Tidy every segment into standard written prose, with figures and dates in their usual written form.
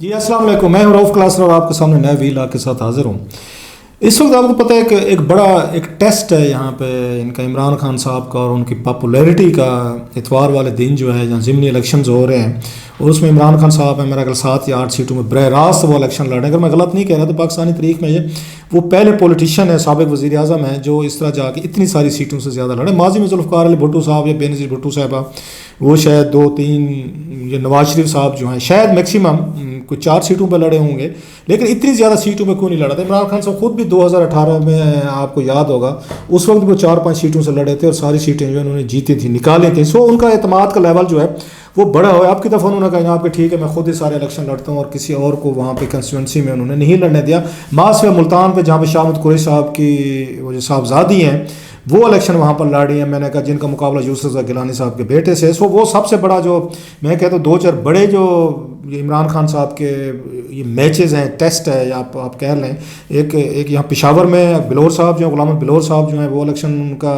جی السلام علیکم، میں ہوں رؤف کلاسر اور آپ کے سامنے نئے ویلا کے ساتھ حاضر ہوں۔ اس وقت آپ کو پتہ ہے کہ ایک بڑا ایک ٹیسٹ ہے یہاں پہ ان کا عمران خان صاحب کا اور ان کی پاپولیرٹی کا۔ اتوار والے دن جو ہے جہاں ضمنی الیکشنز ہو رہے ہیں اور اس میں عمران خان صاحب ہیں، میرا خیال 7 یا 8 سیٹوں میں براہ راست وہ الیکشن لڑ رہے ہیں۔ اگر میں غلط نہیں کہہ رہا تو پاکستانی تاریخ میں وہ پہلے پولیٹیشین ہے، سابق وزیر اعظم ہیں جو اس طرح جا کے اتنی ساری سیٹوں سے زیادہ لڑے۔ ماضی میں ذوالفقار علی بھٹو صاحب یا بے نظیر بھٹو صاحبہ وہ شاید 2-3، یہ نواز شریف صاحب جو ہیں شاید میکسیمم کوئی 4 سیٹوں پہ لڑے ہوں گے، لیکن اتنی زیادہ سیٹوں پہ کیوں نہیں لڑا تھا؟ عمران خان صاحب خود بھی 2018 میں آپ کو یاد ہوگا اس وقت وہ 4-5 سیٹوں سے لڑے تھے اور ساری سیٹیں جو انہوں نے جیتی تھیں، نکالی تھیں۔ سو ان کا اعتماد کا لیول جو ہے وہ بڑا ہوا۔ اب کی دفعہ انہوں نے کہا جناب کہ ٹھیک ہے میں خود ہی سارے الیکشن لڑتا ہوں، اور کسی اور کو وہاں پہ کنسٹیچوئنسی میں انہوں نے نہیں لڑنے دیا۔ ماسوی ملتان پہ جہاں پہ شاہ محمود قریشی صاحب کی وہ جو صاحبزادی ہیں وہ الیکشن وہاں پر لڑ رہی ہیں، میں نے کہا جن کا مقابلہ یوسف رضا گیلانی صاحب کے بیٹے سے۔ سو وہ سب سے بڑا جو میں کہتا ہوں 2-4 بڑے جو یہ عمران خان صاحب کے یہ میچز ہیں، ٹیسٹ ہے یا آپ کہہ لیں، ایک یہاں پشاور میں بلور صاحب جو ہیں، غلام بلور صاحب جو ہیں وہ الیکشن ان کا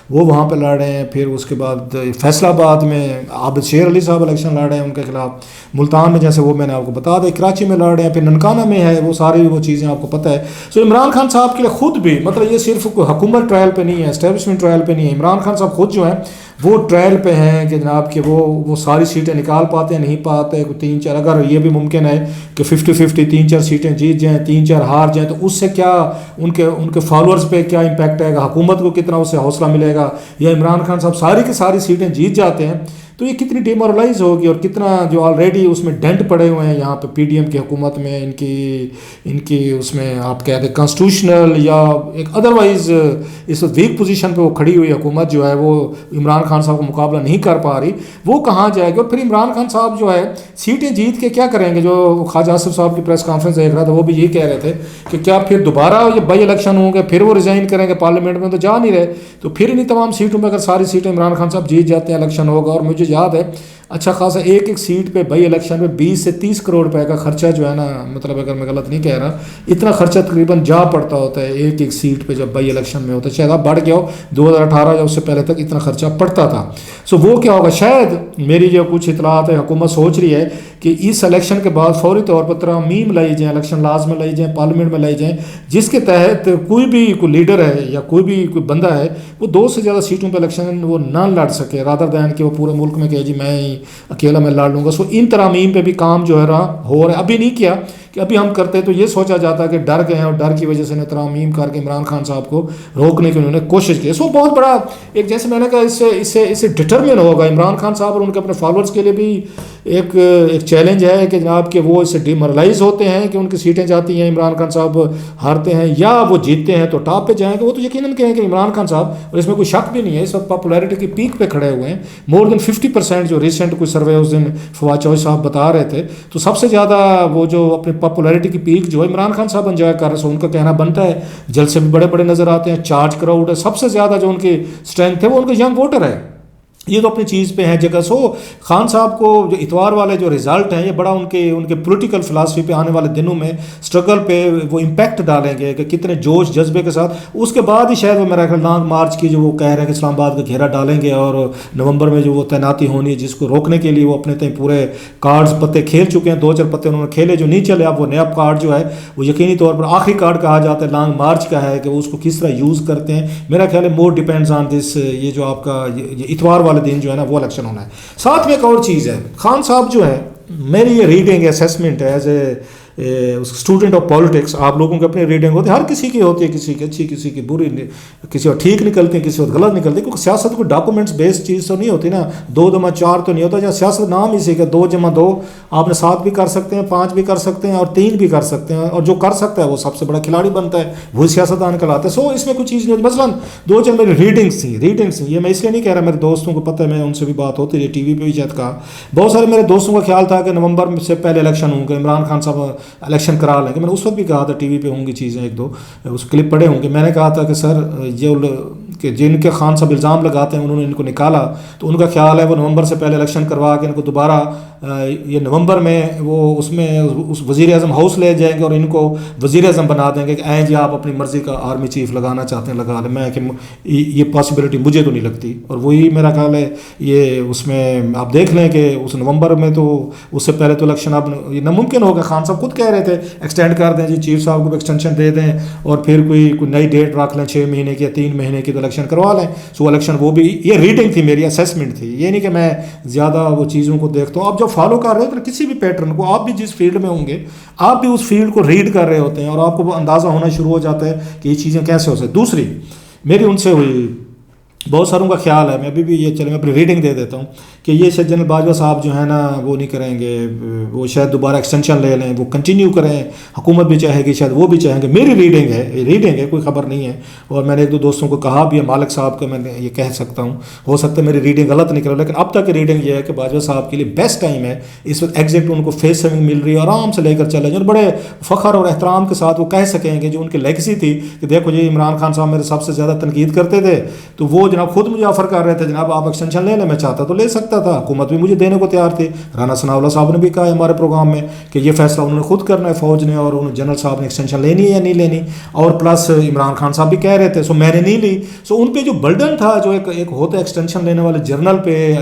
وہ وہاں پہ لڑ رہے ہیں۔ پھر اس کے بعد فیصل آباد میں عابد شیر علی صاحب الیکشن لڑ رہے ہیں ان کے خلاف۔ ملتان میں جیسے وہ میں نے آپ کو بتا دیا، کراچی میں لڑ رہے ہیں، پھر ننکانہ میں ہے، وہ ساری وہ چیزیں آپ کو پتہ ہے۔ سو عمران خان صاحب کے لیے خود بھی مطلب یہ صرف کوئی حکومت ٹرائل پہ نہیں ہے، اسٹیبلشمنٹ ٹرائل پہ نہیں ہے، عمران خان صاحب خود جو ہیں وہ ٹرائل پہ ہیں کہ جناب کہ وہ ساری سیٹیں نکال پاتے ہیں نہیں پاتے، کوئی 3-4 اگر یہ بھی ممکن ہے کہ 50-50 3-4 سیٹیں جیت جائیں، 3-4 ہار جائیں، تو اس سے کیا ان کے فالوورز پہ کیا امپیکٹ آئے گا، حکومت کو کتنا اس سے حوصلہ ملے گا، یا عمران خان صاحب ساری کی ساری سیٹیں جیت جاتے ہیں تو یہ کتنی ڈیمورلائز ہوگی، اور کتنا جو آلریڈی اس میں ڈینٹ پڑے ہوئے ہیں یہاں پہ پی ڈی ایم کی حکومت میں، ان کی اس میں آپ کہتے ہیں کانسٹیٹیوشنل یا ایک ادروائز اس وقت ویک پوزیشن پہ وہ کھڑی ہوئی حکومت جو ہے وہ عمران خان صاحب کو مقابلہ نہیں کر پا رہی، وہ کہاں جائے گی؟ اور پھر عمران خان صاحب جو ہے سیٹیں جیت کے کیا کریں گے؟ جو خواجہ آصف صاحب کی پریس کانفرنس دیکھ رہا تھا وہ بھی یہی کہہ رہے تھے کہ کیا پھر دوبارہ یہ بائی الیکشن ہوں گے، پھر وہ ریزائن کریں گے، پارلیمنٹ میں تو جا نہیں رہے، تو پھر انہیں تمام سیٹوں میں اگر ساری سیٹیں عمران خان صاحب جیت جاتے ہیں الیکشن ہوگا۔ اور مجھے یاد ہے اچھا خاصا ایک سیٹ پہ بائی الیکشن میں 20 سے 30 کروڑ روپے کا خرچہ جو ہے نا، مطلب اگر میں غلط نہیں کہہ رہا اتنا خرچہ تقریباً جا پڑتا ہوتا ہے ایک سیٹ پہ جب بائی الیکشن میں ہوتا ہے، شاید اب بڑھ گیا ہو 2018 یا اس سے پہلے تک اتنا خرچہ پڑتا تھا۔ سو وہ کیا ہوگا؟ شاید میری جو کچھ اطلاعات ہے حکومت سوچ رہی ہے کہ اس الیکشن کے بعد فوری طور پر ترامیم لائی جائیں، الیکشن لاز میں لائی جائیں، پارلیمنٹ میں لائی جائیں، جس کے تحت کوئی بھی کوئی لیڈر ہے یا کوئی بندہ ہے وہ 2 سے زیادہ سیٹوں پہ الیکشن وہ نہ لڑ سکے، رادر دین کہ وہ پورے ملک میں کہ جی میں ہی اکیلا میں لڑ لوں گا۔ سو ان ترامیم پہ بھی کام جو ہے رہا ہو رہا ہے، ابھی نہیں کیا کہ ابھی ہم کرتے تو یہ سوچا جاتا کہ ڈر گئے ہیں اور ڈر کی وجہ سے ترامیم کر کے عمران خان صاحب کو روکنے کی انہوں نے کوشش کی۔ سو بہت بڑا ایک جیسے میں نے کہا اس سے ڈٹرمن ہوگا عمران خان صاحب اور ان کے اپنے فالوورز کے لیے بھی ایک چیلنج ہے کہ جناب کہ وہ اس سے ڈیمورلائز ہوتے ہیں کہ ان کی سیٹیں جاتی ہیں، عمران خان صاحب ہارتے ہیں، یا وہ جیتتے ہیں تو ٹاپ پہ جائیں گے۔ وہ تو یقیناً کہیں کہ عمران خان صاحب، اور اس میں کوئی شک بھی نہیں ہے، اس وقت پاپولیرٹی کی پیک پہ کھڑے ہوئے ہیں، مور دین 50% جو ریسنٹ کوئی سروے اس دن فواد چوہدری صاحب بتا رہے تھے، تو سب سے زیادہ وہ جو اپنی پاپولیرٹی کی پیک جو ہے عمران خان صاحب انجوائے کر رہے ہیں۔ سو ان کا کہنا بنتا ہے جلسے بھی بڑے بڑے نظر آتے ہیں، چارج کراؤڈ ہے، سب سے زیادہ جو ان کی اسٹرینتھ ہے وہ ان کا ینگ ووٹر ہے، یہ تو اپنی چیز پہ ہیں جگہ۔ سو خان صاحب کو جو اتوار والے جو رزلٹ ہیں یہ بڑا ان کے پولیٹیکل فلاسفی پہ آنے والے دنوں میں اسٹرگل پہ وہ امپیکٹ ڈالیں گے کہ کتنے جوش جذبے کے ساتھ اس کے بعد ہی شاید وہ میرا خیال لانگ مارچ کی جو وہ کہہ رہے ہیں کہ اسلام آباد کا گھیرا ڈالیں گے، اور نومبر میں جو وہ تعیناتی ہونی ہے جس کو روکنے کے لیے وہ اپنے تئیں پورے کارڈز پتے کھیل چکے ہیں، 2-4 پتے انہوں نے کھیلے جو نہیں چلے، اب وہ نیا کارڈ جو ہے وہ یقینی طور پر آخری کارڈ کہا جاتا ہے لانگ مارچ کا ہے کہ وہ اس کو کس طرح یوز کرتے ہیں۔ میرا خیال ہے مور ڈیپینڈز آن دس، یہ جو آپ کا یہ اتوار والے دن جو ہے نا وہ الیکشن ہونا ہے۔ ساتھ میں ایک اور چیز ہے، خان صاحب جو ہے میری یہ ریڈنگ اسیسمنٹ ہے as a student of politics, آپ لوگوں کی اپنی ریڈنگ ہوتی ہے، ہر کسی کی ہوتی ہے، کسی کی اچھی کسی کی بری، کسی اور ٹھیک نکلتی ہے کسی اور غلط نکلتی ہے، کیونکہ سیاست کوئی ڈاکومنٹس بیسڈ چیز تو نہیں ہوتی نا، 2×4 تو نہیں ہوتا، جہاں سیاست نام ہی سیکھا 2×2 آپ نے 7 بھی کر سکتے ہیں، 5 بھی کر سکتے ہیں اور 3 بھی کر سکتے ہیں، اور جو کر سکتا ہے وہ سب سے بڑا کھلاڑی بنتا ہے، وہی سیاستدان کہلاتا ہے۔ سو اس میں کچھ چیز نہیں ہوتی، مثلاً 2 میری ریڈنگس تھیں، یہ میں اس لیے نہیں کہہ رہا، میرے دوستوں کو پتہ ہے، میں ان سے بھی بات ہوتی ہے ٹی وی پہ بھی شاید کہا، بہت سارے میرے دوستوں کا خیال تھا کہ نومبر سے پہلے الیکشن ہوں گے، عمران خان صاحب الیکشن کرا لیں گے۔ میں نے اس وقت بھی کہا تھا ٹی وی پہ ہوں گی چیزیں، 1-2 اس کلپ پڑے ہوں گے، میں نے کہا تھا کہ سر یہ کہ جن کے خان صاحب الزام لگاتے ہیں انہوں نے ان کو نکالا، تو ان کا خیال ہے وہ نومبر سے پہلے الیکشن کروا کے ان کو دوبارہ یہ نومبر میں وہ اس میں اس وزیر اعظم ہاؤس لے جائیں گے اور ان کو وزیر اعظم بنا دیں گے کہ این جی آپ اپنی مرضی کا آرمی چیف لگانا چاہتے ہیں لگا لیں. میں کہ یہ پاسبلٹی مجھے تو نہیں لگتی. اور وہی میرا خیال ہے یہ اس میں آپ دیکھ لیں کہ اس نومبر میں تو اس سے پہلے تو الیکشن اب یہ ناممکن ہوگا. خان صاحب خود کہہ رہے تھے ایکسٹینڈ کر دیں جی، چیف صاحب کو ایکسٹینشن دے دیں اور پھر کوئی نئی ڈیٹ رکھ لیں 6 مہینے کی یا 3 مہینے کی تو الیکشن کروا لیں. سو الیکشن وہ بھی یہ ریڈنگ تھی میری اسیسمنٹ تھی، یہ نہیں کہ میں زیادہ وہ چیزوں کو دیکھتا ہوں. آپ جب فالو کر رہے ہو تو کسی بھی پیٹرن کو، آپ بھی جس فیلڈ میں ہوں گے آپ بھی اس فیلڈ کو ریڈ کر رہے ہوتے ہیں اور آپ کو اندازہ ہونا شروع ہو جاتا ہے کہ یہ چیزیں کیسے ہو سکتی. دوسری میری ان سے ہوئی بہت ساروں کا خیال ہے، میں ابھی بھی یہ چلے میں اپنی ریڈنگ دے دیتا ہوں کہ یہ شاید جنرل باجوہ صاحب جو ہے نا وہ نہیں کریں گے، وہ شاید دوبارہ ایکسٹینشن لے لیں، وہ کنٹینیو کریں. حکومت بھی چاہے گی، شاید وہ بھی چاہیں گے. میری ریڈنگ ہے کوئی خبر نہیں ہے. اور میں نے 1-2 دوستوں کو کہا بھی ہے، مالک صاحب کا میں نے یہ کہہ سکتا ہوں، ہو سکتا ہے میری ریڈنگ غلط نکلے، لیکن اب تک کی ریڈنگ یہ ہے کہ باجوہ صاحب کے لیے بیسٹ ٹائم ہے اس وقت. ایگزیکٹ ان کو فیس سیونگ مل رہی ہے، آرام سے لے کر چلے جائیں، بڑے فخر اور احترام کے ساتھ وہ کہہ سکیں گے جو ان کی لیگسی تھی کہ دیکھو جی عمران خان صاحب میرے سب سے زیادہ تنقید کرتے تھے تو وہ جناب خود مجھے آفر کر رہے تھے جناب آپ ایکسٹینشن لے لیں، میں چاہتا تو لے سکتا تھا، حکومت بھی مجھے دینے کو تیار تھی. رانا ثناء اللہ صاحب نے بھی کہا ہے ہمارے پروگرام میں کہ یہ فیصلہ انہوں نے خود کرنا ہے فوج نے، اور انہوں جنرل صاحب نے ایکسٹینشن لینی ہے یا نہیں لینی. اور پلس عمران خان صاحب بھی کہہ رہے تھے، سو میں نے نہیں لی. سو ان پہ جو برڈن تھا جو ایک ہوتا ہے ایکسٹینشن لینے والے جنرل پہ،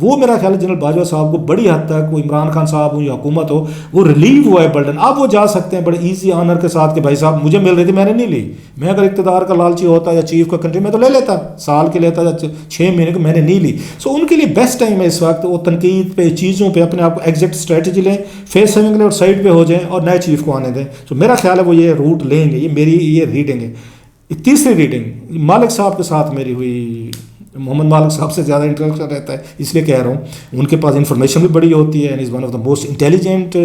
وہ میرا خیال ہے جنرل باجوہ صاحب کو بڑی حد تک، وہ عمران خان صاحب ہو یا حکومت ہو، وہ ریلیو ہوا ہے برڈن. اب وہ جا سکتے ہیں بڑے ایزی آنر کے ساتھ کہ بھائی صاحب مجھے مل رہی تھی میں نے نہیں لی. میں اگر اقتدار کا لالچی ہوتا یا چیف کا کنٹری میں تو لے لیتا، سال کے لیتا یا 6 مہینے کے، میں نے نہیں لی. سو ان کے لیے بیسٹ ٹائم ہے اس وقت. وہ تنقید پہ چیزوں پہ اپنے آپ کو ایگزیکٹ اسٹریٹجی لیں، فیس سیونگ لیں اور سائڈ پہ ہو جائیں اور نئے چیف کو آنے دیں. تو میرا خیال ہے وہ یہ روٹ لیں گے. یہ میری یہ ریڈنگ ہے. تیسری ریڈنگ مالک صاحب کے ساتھ میری ہوئی. محمد مالک صاحب سے زیادہ انٹریکشن رہتا ہے اس لیے کہہ رہا ہوں، ان کے پاس انفارمیشن بھی بڑی ہوتی ہے، is one of the most intelligent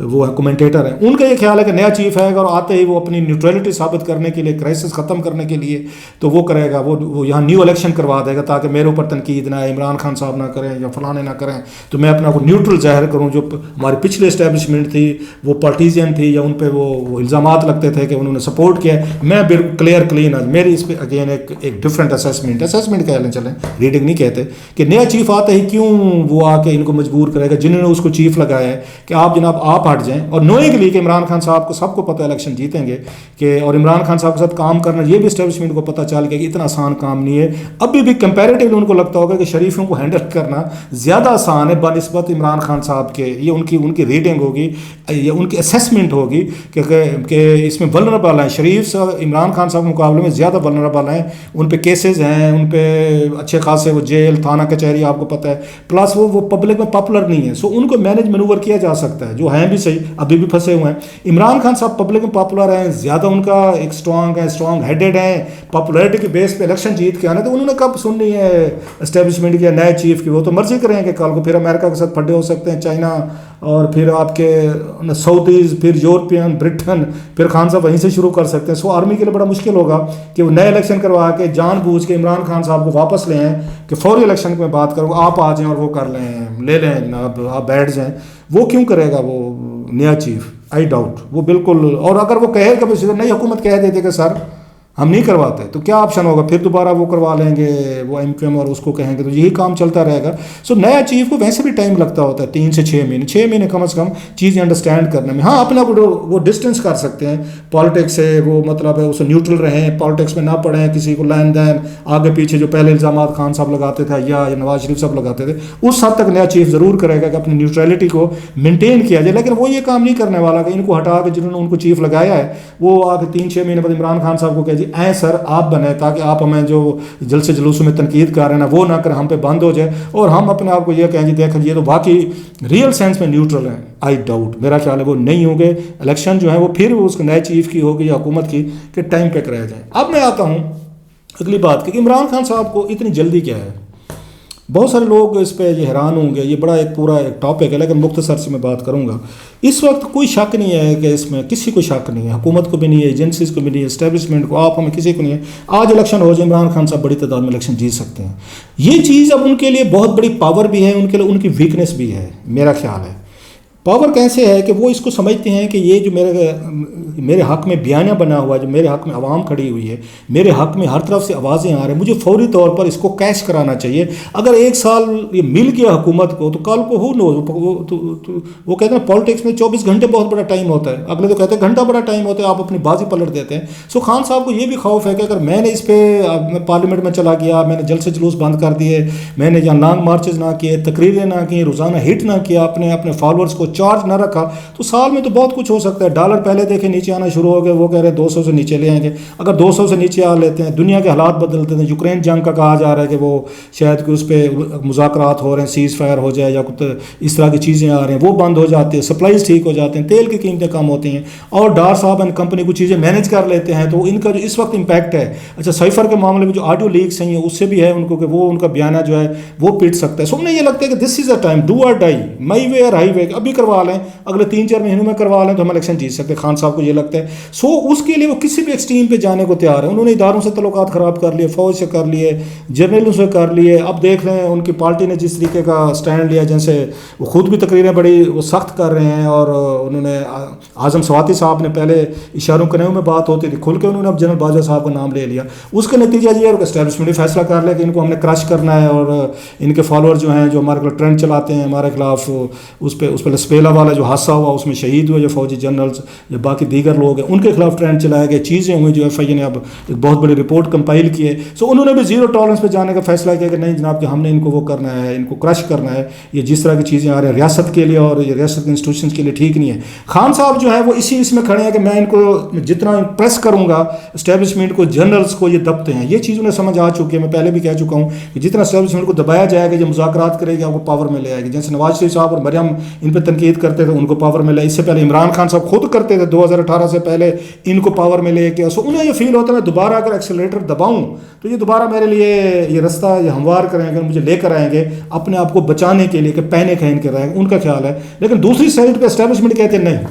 وہ کمنٹیٹر ہیں. ان کا یہ خیال ہے کہ نیا چیف آئے گا اور آتے ہی وہ اپنی نیوٹرلٹی ثابت کرنے کے لیے، کرائسس ختم کرنے کے لیے تو وہ کرے گا، وہ یہاں نیو الیکشن کروا دے گا تاکہ میرے اوپر تنقید نہ آئے، عمران خان صاحب نہ کریں یا فلانے نہ کریں، تو میں اپنا کو نیوٹرل ظاہر کروں. جو ہماری پچھلے اسٹیبلشمنٹ تھی وہ پارٹیزین تھی یا ان پہ وہ الزامات لگتے تھے کہ انہوں نے سپورٹ کیا، میں بالکل کلیئر کلین. میری اس پہ اگین ایک ڈفرینٹ اسیسمنٹ کہہ لیں، چلیں ریڈنگ نہیں کہتے کہ نیا چیف آتا ہی کیوں وہ آ کے ان کو مجبور کرے گا جنہوں نے اس کو چیف لگایا ہے کہ آپ جناب آپ ہٹ جائیں. اور نوئنگلی کہ عمران خان صاحب کو سب کو پتہ ہے الیکشن جیتیں گے کہ، اور عمران خان صاحب کے ساتھ کام کرنا یہ بھی اسٹیبلشمنٹ کو پتہ چل گیا کہ اتنا آسان کام نہیں ہے. ابھی بھی کمپیریٹیولی ان کو لگتا ہوگا کہ شریفوں کو ہینڈل کرنا زیادہ آسان ہے بنسبت عمران خان صاحب کے. یہ ان کی ریڈنگ ہوگی، یہ ان کی اسیسمنٹ ہوگی کہ اس میں ولنریبل ہیں. شریف صاحب عمران خان صاحب کے مقابلے میں زیادہ ولنریبل ہیں. ان پہ کیسز ہیں، ان پہ اچھے خاصے وہ جیل تھانہ کچہری آپ کو پتہ ہے، پلس وہ پبلک میں پاپولر نہیں ہے. سو ان کو مینج مینوور کیا جا سکتا ہے، جو ہیں بھی صحیح ابھی بھی پھنسے ہوئے ہیں. عمران خان صاحب پبلک میں پاپولر ہیں، زیادہ ان کا ایک اسٹرانگ ہیڈڈ ہیں، پاپولیرٹی کے بیس پہ الیکشن جیت کے آنے. تو انہوں نے کب سننی ہے اسٹیبلشمنٹ کی نئے چیف کی؟ وہ تو مرضی کریں کہ کل کو پھر امریکہ کے ساتھ پھڈے ہو سکتے ہیں، چائنا اور پھر آپ کے سعودیز، پھر یورپین، برٹن، پھر خان صاحب وہیں سے شروع کر سکتے ہیں. سو آرمی کے لیے بڑا مشکل ہوگا کہ وہ نئے الیکشن کروا کے جان بوجھ کے عمران خان صاحب کو واپس لے آئیں کہ فوری الیکشن میں بات کروں آپ آ جائیں اور وہ کر لیں، لے لیں جناب آپ بیٹھ جائیں. وہ کیوں کرے گا وہ نیا چیف؟ آئی ڈاؤٹ وہ بالکل. اور اگر وہ کہے کہ نئی حکومت کہہ دیتے کہ سر ہم نہیں کرواتے تو کیا آپشن ہوگا؟ پھر دوبارہ وہ کروا لیں گے وہ ایم کیو ایم اور اس کو کہیں گے، تو یہی کام چلتا رہے گا. سو نیا چیف کو ویسے بھی ٹائم لگتا ہوتا ہے 3 سے 6 مہینے، 6 مہینے کم از کم چیزیں انڈرسٹینڈ کرنے میں. ہاں اپنا وہ ڈسٹینس کر سکتے ہیں پالیٹکس سے، وہ مطلب ہے اسے نیوٹرل رہیں، پالیٹکس میں نہ پڑھیں، کسی کو لین دین آگے پیچھے جو پہلے الزامات خان صاحب لگاتے تھے یا نواز شریف صاحب لگاتے تھے اس حد تک نیا چیف ضرور کرے گا کہ اپنی نیوٹرلٹی کو مینٹین کیا جائے. لیکن وہ یہ کام نہیں کرنے والا کہ ان کو ہٹا کے جنہوں نے ان کو چیف لگایا ہے وہ آ کے 3-6 مہینے بعد عمران خان صاحب کو کہ جی اے سر آپ بنے تاکہ آپ ہمیں جو جلسے جلوسوں میں تنقید کر رہے ہیں نا وہ نہ کریں، ہم پہ بند ہو جائے اور ہم اپنے آپ کو یہ کہیں جی دیکھیں یہ تو واقعی ریئل سینس میں نیوٹرل ہیں. آئی ڈاؤٹ، میرا خیال ہے وہ نہیں ہوں گے. الیکشن جو ہے وہ پھر اس نئے چیف کی ہوگی یا حکومت کی کہ ٹائم پہ کرایا جائے. اب میں آتا ہوں اگلی بات کہ عمران خان صاحب کو اتنی جلدی کیا ہے. بہت سارے لوگ اس پہ یہ حیران ہوں گے، یہ بڑا ایک پورا ایک ٹاپک ہے لیکن مختصر سے میں بات کروں گا. اس وقت کوئی شک نہیں ہے کہ اس میں کسی کو شک نہیں ہے، حکومت کو بھی نہیں ہے، ایجنسیز کو بھی نہیں ہے، اسٹیبلشمنٹ کو، آپ ہمیں کسی کو نہیں ہے. آج الیکشن ہو جائے عمران خان صاحب بڑی تعداد میں الیکشن جیت سکتے ہیں. یہ چیز اب ان کے لیے بہت بڑی پاور بھی ہے، ان کے لیے ان کی ویکنیس بھی ہے میرا خیال ہے. پاور کیسے ہے کہ وہ اس کو سمجھتے ہیں کہ یہ جو میرے حق میں بیانیہ بنا ہوا ہے، جو میرے حق میں عوام کھڑی ہوئی ہے، میرے حق میں ہر طرف سے آوازیں آ رہے ہیں، مجھے فوری طور پر اس کو کیش کرانا چاہیے. اگر ایک سال یہ مل گیا حکومت کو تو کل کو ہو نو وہ کہتے ہیں پالیٹکس میں 24 گھنٹے بہت بڑا ٹائم ہوتا ہے، اگلے تو کہتے ہیں گھنٹہ بڑا ٹائم ہوتا ہے، آپ اپنی بازی پلٹ دیتے ہیں. سو خان صاحب کو یہ بھی خوف ہے کہ اگر میں نے اس پہ پارلیمنٹ میں چلا گیا، میں نے جلسے جلوس بند کر دیے، میں نے یہاں لانگ مارچز نہ کیے، تقریریں نہ کی، روزانہ ہٹ نہ کیا، اپنے فالوورز کو چارج نہ رکھا، تو سال میں تو بہت کچھ ہو سکتا ہے. ڈالر پہلے دیکھیں نیچے آنا شروع ہو گئے، وہ کہہ رہے ہیں 200 سے نیچے لے آئیں گے. اگر 200 سے نیچے آ لیتے ہیں، دنیا کے حالات بدلتے ہیں، یوکرین جنگ کا کہا جا رہا ہے کہ وہ شاید کہ اس پہ مذاکرات ہو رہے ہیں، سیز فائر ہو جائے یا کچھ اس طرح کی چیزیں آ رہی ہیں، وہ بند ہو جاتے ہیں، سپلائز ٹھیک ہو جاتے ہیں، تیل کی قیمتیں کم ہوتی ہیں، اور ڈار صاحب اینڈ کمپنی کو چیزیں مینیج کر لیتے ہیں، تو ان کا جو اس وقت امپیکٹ ہے. اچھا سائفر کے معاملے میں جو آڈیو لیکس ہیں اس سے بھی ہے ان کو کہ وہ ان کا بیانہ جو ہے وہ پیٹ سکتا ہے. سو انہیں یہ لگتا ہے کہ دس از اے ٹائم ڈو اور ڈائی، مائی وے اور ہائی وے، ابھی کروا لیں، اگلے 3-4 مہینوں میں کروا لیں تو ہم الیکشن جیت سکتے ہیں. خان صاحب کو یہ لگتا ہے. سو اس کے لیے وہ کسی بھی ایکسٹریم پہ جانے کو تیار ہے. انہوں نے اداروں سے تعلقات خراب کر لیے، فوج سے کر لیے، جرنلوں سے کر لیے. اب دیکھ رہے ہیں ان کی پارٹی نے جس طریقے کا سٹینڈ لیا، جیسے وہ خود بھی تقریریں بڑی وہ سخت کر رہے ہیں، اور انہوں نے اعظم سواتی صاحب نے پہلے اشاروں کنیوں میں بات ہوتی تھی، کھل کے انہوں نے اب جنرل باجوہ صاحب کا نام لے لیا. اس کا نتیجہ یہ ہے کہ اسٹیبلشمنٹ فیصلہ کر لیا کہ ان کو ہم نے کرش کرنا ہے، اور ان کے فالوور جو ہیں جو ہمارے خلاف ٹرینڈ چلاتے ہیں ہمارے خلاف، اس پہ لسپیلا والا جو حادثہ ہوا اس میں شہید ہوئے جو فوجی جنرلز یا باقی دیگر لوگ ہیں ان کے خلاف ٹرینڈ چلائے گئے، چیزیں ہوئیں جو ایف آئی اے نے اب ایک بہت بڑی رپورٹ کمپائل کی ہے. سو انہوں نے بھی زیرو ٹالرنس پہ جانے کا فیصلہ کیا کہ نہیں جناب کہ ہم نے ان کو وہ کرنا ہے، ان کو کرش کرنا ہے. یہ جس طرح کی چیزیں آ رہی ہیں ریاست کے لیے اور یہ ریاست کے انسٹیٹیوشنز کے لیے ٹھیک نہیں ہے. خان صاحب جو ہے وہ اس میں کھڑے ہیں کہ میں ان کو جتنا پریس کروں گا اسٹیبلشمنٹ کو، جنرلز کو یہ دبتے ہیں. یہ چیز انہیں سمجھ آ چکی ہے. میں پہلے بھی کہہ چکا ہوں کہ جتنا اسٹیبلشمنٹ کو دبایا جائے گا، جو مذاکرات کرے گا وہ پاور میں لے آئے گی. جیسے نواز شریف صاحب اور مریم ان پہ تنقید کرتے تھے، ان کو پاور میں لے. اس سے پہلے عمران خان صاحب خود کرتے تھے 2018 سے پہلے، ان کو پاور میں لے کے. سو انہیں یہ فیل ہوتا ہے میں دوبارہ اگر ایکسیلریٹر دباؤں تو یہ دوبارہ میرے لیے یہ رستہ یہ ہموار کریں گے، مجھے لے کر آئیں گے اپنے آپ کو بچانے کے لیے کہ پینک ہے ان کے رائے، ان کا خیال ہے. لیکن دوسری سائڈ پہ اسٹیبلشمنٹ کہتے ہیں نہیں،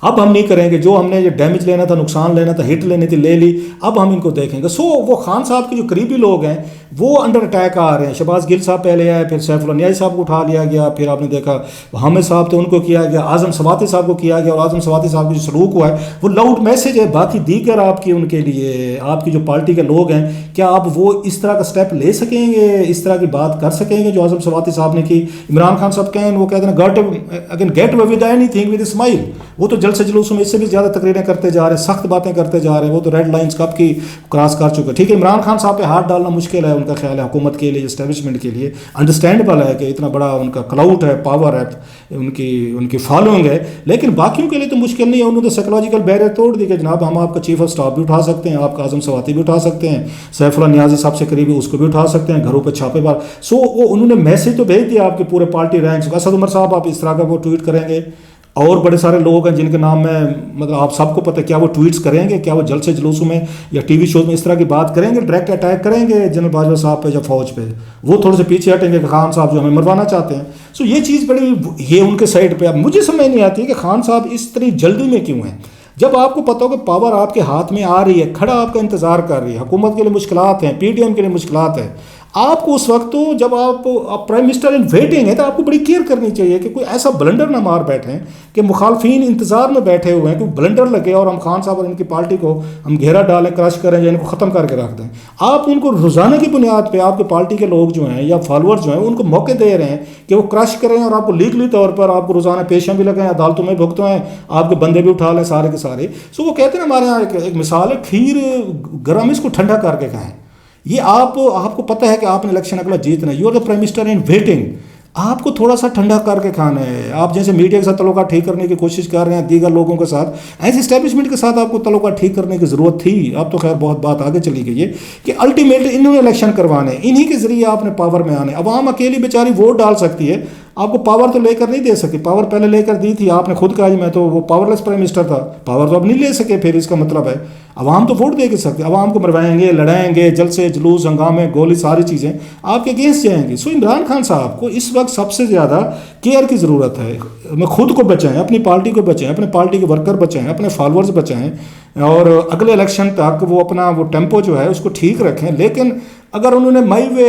اب ہم نہیں کریں گے، جو ہم نے یہ ڈیمیج لینا تھا، نقصان لینا تھا، ہٹ لینی تھی لے لی، اب ہم ان کو دیکھیں گے. سو وہ خان صاحب کے جو قریبی لوگ ہیں وہ انڈر اٹیک آ رہے ہیں. شہباز گل صاحب پہلے آئے، پھر سیف اللہ نیازی صاحب کو اٹھا لیا گیا، پھر آپ نے دیکھا حامد صاحب تھے ان کو کیا گیا، اعظم سواتی صاحب کو کیا گیا، اور اعظم سواتی صاحب کا جو سلوک ہوا ہے وہ لاؤڈ میسج ہے باقی دیگر آپ کی ان کے لیے، آپ کی جو پارٹی کے لوگ ہیں. کیا آپ وہ اس طرح کا سٹیپ لے سکیں گے، اس طرح کی بات کر سکیں گے جو اعظم سواتی صاحب نے کی؟ عمران خان صاحب کہیں وہ کہتے ہیں get away with anything with smile. وہ تو جلسے جلوسوں میں اس سے بھی زیادہ تقریریں کرتے جا رہے ہیں، سخت باتیں کرتے جا رہے ہیں، وہ تو ریڈ لائنز کب کی کراس کر چکے. ٹھیک ہے عمران خان صاحب پہ ہاتھ ڈالنا مشکل ہے، ان کا خیال ہے حکومت کے لیے، اسٹیبلشمنٹ کے لیے انڈرسٹینڈیبل ہے کہ اتنا بڑا ان کا کلاؤٹ ہے، پاور ہے، ان کی فالوئنگ ہے. لیکن باقیوں کے لیے تو مشکل نہیں ہے. انہوں نے سائیکولوجیکل بیریئر توڑ دی کہ جناب ہم آپ کا چیف آف اسٹاف بھی اٹھا سکتے ہیں، آپ کا اعظم سواتی بھی اٹھا سکتے ہیں، سیف اللہ نیازی صاحب سے قریبی اس کو بھی اٹھا سکتے ہیں، گھروں پہ چھاپے مار. سو وہ انہوں نے میسج تو بھیج دیا آپ کے پورے پارٹی رینکس کو. اسد عمر صاحب آپ اس طرح کا وہ ٹویٹ کریں گے، اور بڑے سارے لوگ ہیں جن کے نام میں مطلب آپ سب کو پتہ ہے، کیا وہ ٹویٹس کریں گے، کیا وہ جلسے جلوسوں میں یا ٹی وی شوز میں اس طرح کی بات کریں گے، ڈائریکٹ اٹیک کریں گے جنرل باجوہ صاحب پہ یا فوج پہ؟ وہ تھوڑے سے پیچھے ہٹیں گے کہ خان صاحب جو ہمیں مروانا چاہتے ہیں. سو یہ چیز بڑی یہ ان کے سائڈ پہ. اب مجھے سمجھ نہیں آتی ہے کہ خان صاحب اس طرح جلدی میں کیوں ہیں، جب آپ کو پتہ ہو کہ پاور آپ کے ہاتھ میں آ رہی ہے، کھڑا آپ کا انتظار کر رہی ہے، حکومت کے لیے مشکلات ہیں، پی ٹی ایم کے لیے مشکلات ہیں. آپ کو اس وقت تو جب آپ پرائم منسٹر ان ویٹنگ ہے تو آپ کو بڑی کیئر کرنی چاہیے کہ کوئی ایسا بلنڈر نہ مار بیٹھیں کہ مخالفین انتظار میں بیٹھے ہوئے ہیں کہ بلنڈر لگے اور ہم خان صاحب اور ان کی پارٹی کو ہم گھیرا ڈالیں، کرش کریں یا ان کو ختم کر کے رکھ دیں. آپ ان کو روزانہ کی بنیاد پہ آپ کے پارٹی کے لوگ جو ہیں یا فالوور جو ہیں ان کو موقع دے رہے ہیں کہ وہ کرش کریں، اور آپ کو لیگلی طور پر آپ کو روزانہ پیشیاں بھی لگیں، عدالتوں میں بھگتوائیں، آپ کے بندے بھی اٹھا لیں سارے کے سارے. سو وہ کہتے ہیں ہمارے یہاں ایک مثال ہے، کھیر گرم اس کو ٹھنڈا کر کے کھائیں. یہ آپ کو پتہ ہے کہ آپ نے الیکشن اگلا جیتنا ہے، you are the prime minister in waiting. آپ کو تھوڑا سا ٹھنڈا کر کے کھانا ہے. آپ جیسے میڈیا کے ساتھ تعلقات ٹھیک کرنے کی کوشش کر رہے ہیں، دیگر لوگوں کے ساتھ، ایسے اسٹیبلشمنٹ کے ساتھ آپ کو تعلقات ٹھیک کرنے کی ضرورت تھی. اب تو خیر بہت بات آگے چلی گئی ہے کہ الٹیمیٹلی انہوں نے الیکشن کروانے، انہی کے ذریعے آپ نے پاور میں آنے. عوام اکیلی بیچاری ووٹ ڈال سکتی ہے، آپ کو پاور تو لے کر نہیں دے سکتی. پاور پہلے لے کر دی تھی، آپ نے خود کہا جی میں تو وہ پاور لیس پرائم منسٹر تھا، پاور تو اب نہیں لے سکے. پھر اس کا مطلب ہے عوام تو ووٹ دے کے سکتے، عوام کو مروائیں گے، لڑائیں گے، جلسے جلوس ہنگامے گولی ساری چیزیں آپ کے اگینسٹ جائیں گی. سو عمران خان صاحب کو اس وقت سب سے زیادہ کیئر کی ضرورت ہے. میں خود کو بچائیں، اپنی پارٹی کو بچائیں، اپنے پارٹی کے ورکر بچائیں، اپنے فالوورز بچائیں. اور اگلے الیکشن تک وہ اپنا وہ ٹیمپو جو ہے اس کو ٹھیک رکھیں. لیکن اگر انہوں نے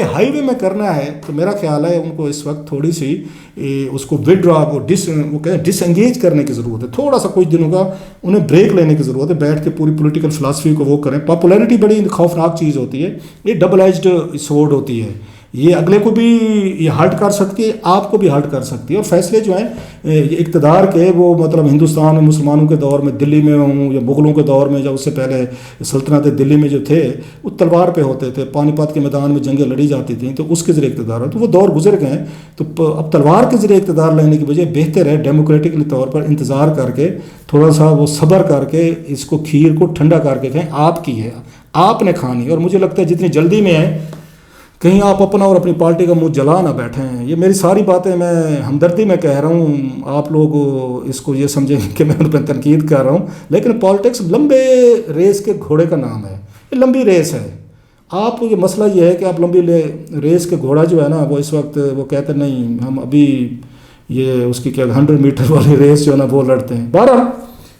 ہائی وے میں کرنا ہے تو میرا خیال ہے ان کو اس وقت تھوڑی سی اس کو ودرا وہ ڈس انگیج کرنے کی ضرورت ہے. تھوڑا سا کچھ دنوں کا انہیں بریک لینے کی ضرورت ہے, بیٹھ کے پوری پولیٹیکل فلاسفی کو وہ کریں. پاپولیرٹی بڑی خوفناک چیز ہوتی ہے, یہ ڈبل ایجڈ سورڈ ہوتی ہے, یہ اگلے کو بھی یہ ہرٹ کر سکتی ہے, آپ کو بھی ہرٹ کر سکتی ہے. اور فیصلے جو ہیں اقتدار کے وہ مطلب ہندوستان میں مسلمانوں کے دور میں دلی میں ہوں یا مغلوں کے دور میں, یا اس سے پہلے سلطنت دلی میں جو تھے وہ تلوار پہ ہوتے تھے, پانی پت کے میدان میں جنگیں لڑی جاتی تھیں, تو اس کے ذریعے اقتدار ہو. تو وہ دور گزر گئے ہیں, تو اب تلوار کے ذریعے اقتدار لینے کی بجائے بہتر ہے ڈیموکریٹکلی طور پر انتظار کر کے تھوڑا سا وہ صبر کر کے اس کو کھیر کو ٹھنڈا کر کے کہیں آپ کی ہے, آپ نے کھانی. اور مجھے لگتا ہے جتنی جلدی میں ہے کہیں آپ اپنا اور اپنی پارٹی کا منہ جلا نہ بیٹھیں. یہ میری ساری باتیں میں ہمدردی میں کہہ رہا ہوں, آپ لوگ اس کو یہ سمجھیں کہ میں ان پہ تنقید کر رہا ہوں, لیکن پالیٹکس لمبے ریس کے گھوڑے کا نام ہے, یہ لمبی ریس ہے. آپ یہ مسئلہ یہ ہے کہ آپ لمبی ریس کے گھوڑا جو ہے نا وہ اس وقت وہ کہتے نہیں ہم ابھی یہ اس کی کیا 100 میٹر والی ریس جو ہے نا وہ لڑتے ہیں. بہرحال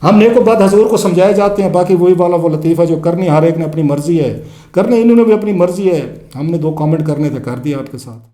ہم نیک و بد حضور کو سمجھائے جاتے ہیں, باقی وہی والا وہ لطیفہ جو کرنی ہر ایک نے اپنی مرضی ہے, کرنے انہوں نے بھی اپنی مرضی ہے. ہم نے 2 کامنٹ کرنے تھے, کر دیا آپ کے ساتھ.